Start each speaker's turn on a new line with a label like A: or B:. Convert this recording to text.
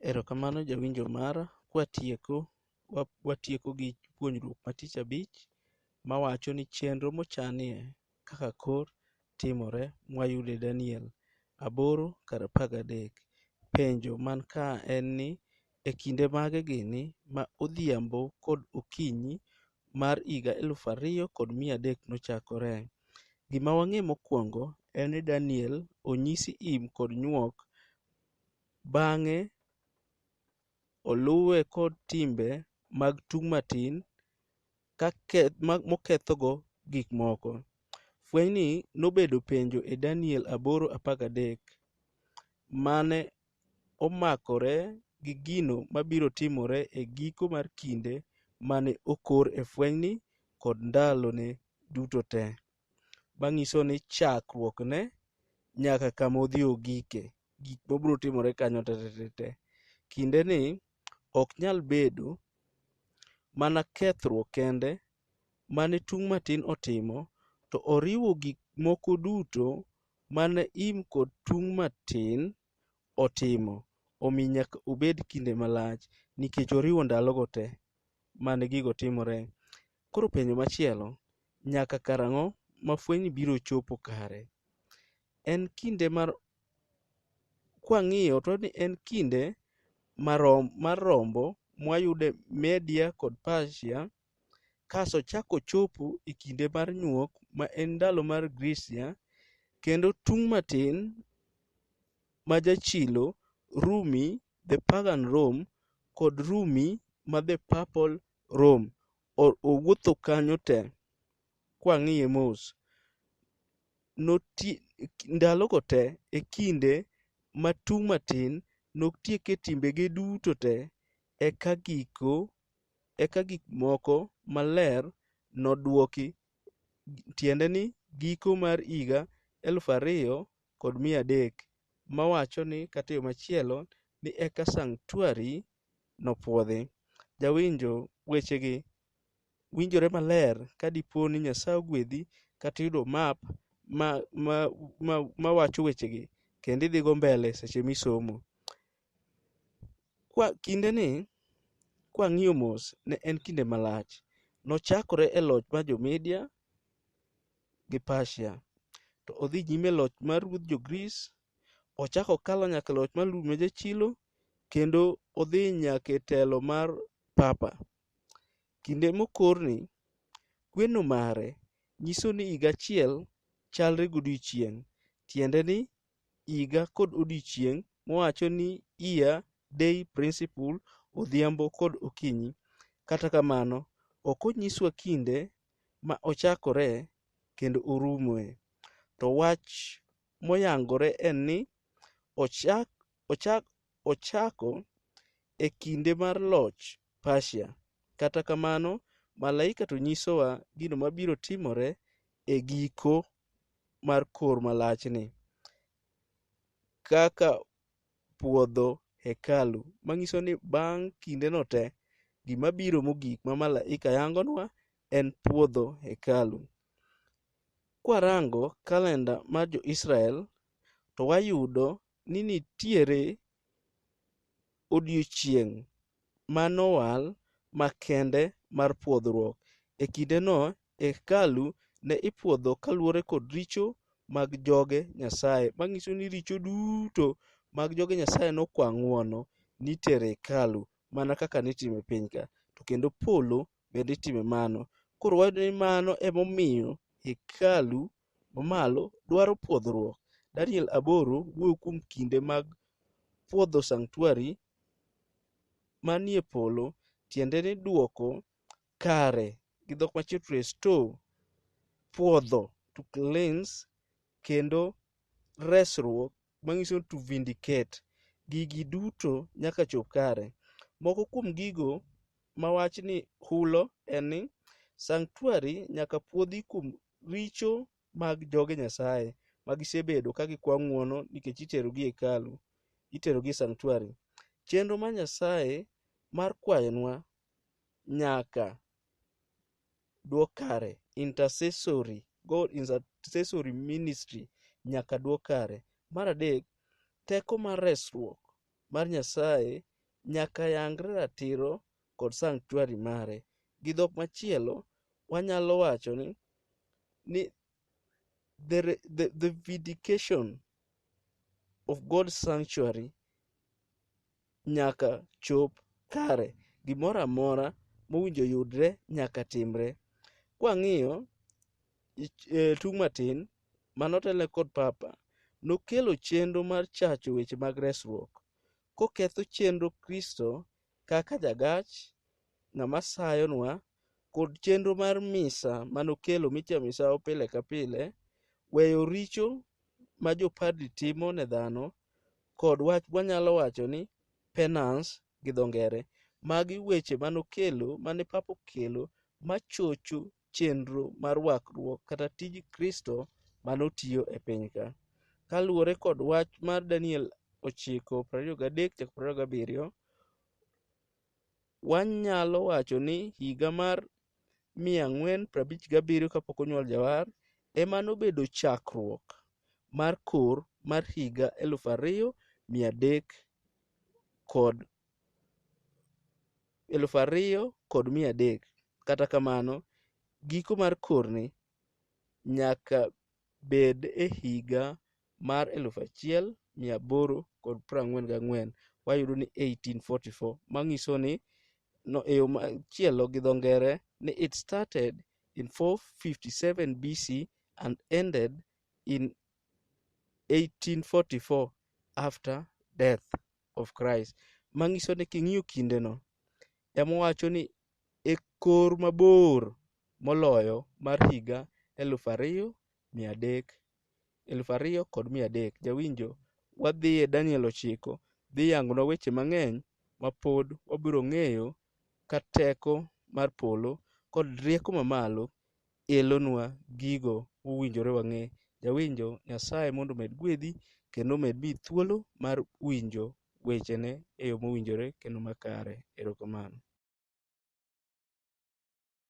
A: Erokamano jawinjo mara, watieko gi puonjruok ma tich abich mawacho ni chenro mochanie kaka kor timore mwayude Daniel 8:13. Penjo man ka en ni e kinde mage gini ma odhiambo kod okinyi mar higa 2300 nochakore. Gima wang'e mokwongo en ni Daniel onyisi im kod nyuok, bang'e oluwe kod timbe mag tung' matin mokethogo gik moko. Fwenyni nobedo penjo e Daniel 8:13 mane omakore gi gino mabiro timore e giko mar kinde mane okor e fwenyni kod ndalone duto te, mang'iso ni chakruokne nyaka kama odhi ogike, gik mabiro timore kanyo te. Kindeni ok nyal bedo mana kethruok kende mane tung' matin otimo, to oriwo gik moko duto mane im kod tung' matin otimo. Omiyo nyaka obed kinde malach nikech oriwo ndalogo te mane gigo timore. Koro penjo machielo, nyaka karang'o ma fwenyni biro chopo kare? Kwang'iyo to ni en kinde mar rombo mwayude Media kod Persia, kaso chako chopo e kinde mar nyuok ma en ndalo mar Grisia, kendo tung' matin ma jachilo Rumi the Pagan Rome kod Rumi ma the Papal Rome owuotho kanyo te. Kwang'iye mos, ndalogo te e kinde ma tung' matin notieke timbege duto te, eka gik moko maler nodwoki, tiende ni giko mar higa 2300 mawacho ni kata yo machielo ni eka sanctuary nopwodhi. Jawinjo, wechegi winjore maler ka dipo ni Nyasaye ogwedhi kata iyudo map mawacho wechegi kendo idhigo mbele seche misomo. Kindeni kwang'iyo mos ne en kinde malach. Nochakore e loch mar jo-Media gi Persia, to odhi nyime e loch mar ruodh jo-Greece, ochako okalo nyaka e loch mar Rumi jachilo, kendo odhi nyaka e telo mar Papa. Kinde mokorni, kweno mare nyiso ni higa achiel chalre godiochieng', tiende ni higa kod odiochieng' mowacho ni year day principle, odhiambo kod okinyi. Kata kamano, ok onyiswa kinde ma ochakore kendo orumoe. To wach moyangore en ni ochako e kinde mar loch Persia. Kata kamano, malaika to nyisowa gino mabiro timore e giko mar kor malachni, kaka puodho hekalu, mang'iso ni bang' kindeno te, gima biro mogik ma malaika yangonwa en puodho hekalu. Kwarango kalenda mar jo-Israel, to wayudo ni nitiere odiochieng' manowal makende mar pwodhruok. E kindeno hekalu ne ipwodho kaluwore kod richo mag joge Nyasaye, mang'iso ni richo duto mag joge Nyasaye nokwa ng'uono nitere hekalu, mana kaka nitimo e piny ka, to kendo polo bende itime mano. Koro wayudo ni mano emomiyo hekalu mamalo dwaro pwodhruok. Daniel 8 wuoyo kuom kinde mag pwodho sanctuary manie polo, tiende ni duoko kare, gi dhok machielo to restore, pwodho, to cleanse, kendo resruok, mang'iso to vindicate. Gigi duto nyaka chop kare. Moko kuom gigo ma wachni hulo en ni sanctuary nyaka pwodhi kuom richo mag joge Nyasaye magisebedo ka gikwa ng'uono nikech iterogi e hekalu, iterogi e sanctuary. Chenro mar Nyasaye mar kwayonwa nyaka dwok kare. God intercessory ministry nyaka dwok kare. Mar adek, teko mar resruok mar Nyasaye nyaka yangre ratiro kod sanctuary mare. Gi dhok machielo, wanyalo wacho ni the vindication of God's sanctuary nyaka chop kare. Gimoro amora mowinjo yudre nyaka timre. Kwang'iyo tung' matin manotelne kod Papa, nokelo chenro mar chacho weche mag resruok, koketho chenro Kristo kaka jagach, ng'ama sayonwa, kod chenro mar misa manokelo michamo misawa pile ka pile, weyo richo ma jopadri timo ne dhano, kod wach wanyalo wacho ni penance gi dho ngere. Magi weche mane Papa okelo machocho chenro mar wakruok kata tij Kristo manotiyo e piny ka. Kaluwore kod wach mar Daniel 9:23-27, wanyalo wacho ni higa mar 457 kapok onyuol Jawar ema nobedo chakruok mar kor mar higa 2300. Kata kamano, giko mar korni nyaka bed e higa mar 1844. Wayudo ni 1844, mang'iso ni e yo machielo gi dho ngere ni it started in 457 BC and ended in 1844 after death of Christ. Mang'iso ni king'iyo kindeno, emowacho ni e kor mabor moloyo mar higa 2300. Jawinjo, wadhi e Daniel 9 dhi yangona weche mang'eny mapod wabiro ng'eyo ka teko mar polo kod rieko mamalo elonwa gigo mowinjore wang'e. Jawinjo, Nyasaye mondo med gwedhi kendo med miyi thuolo mar winjo wechene e yo mowinjore kendo makare. Erokamano.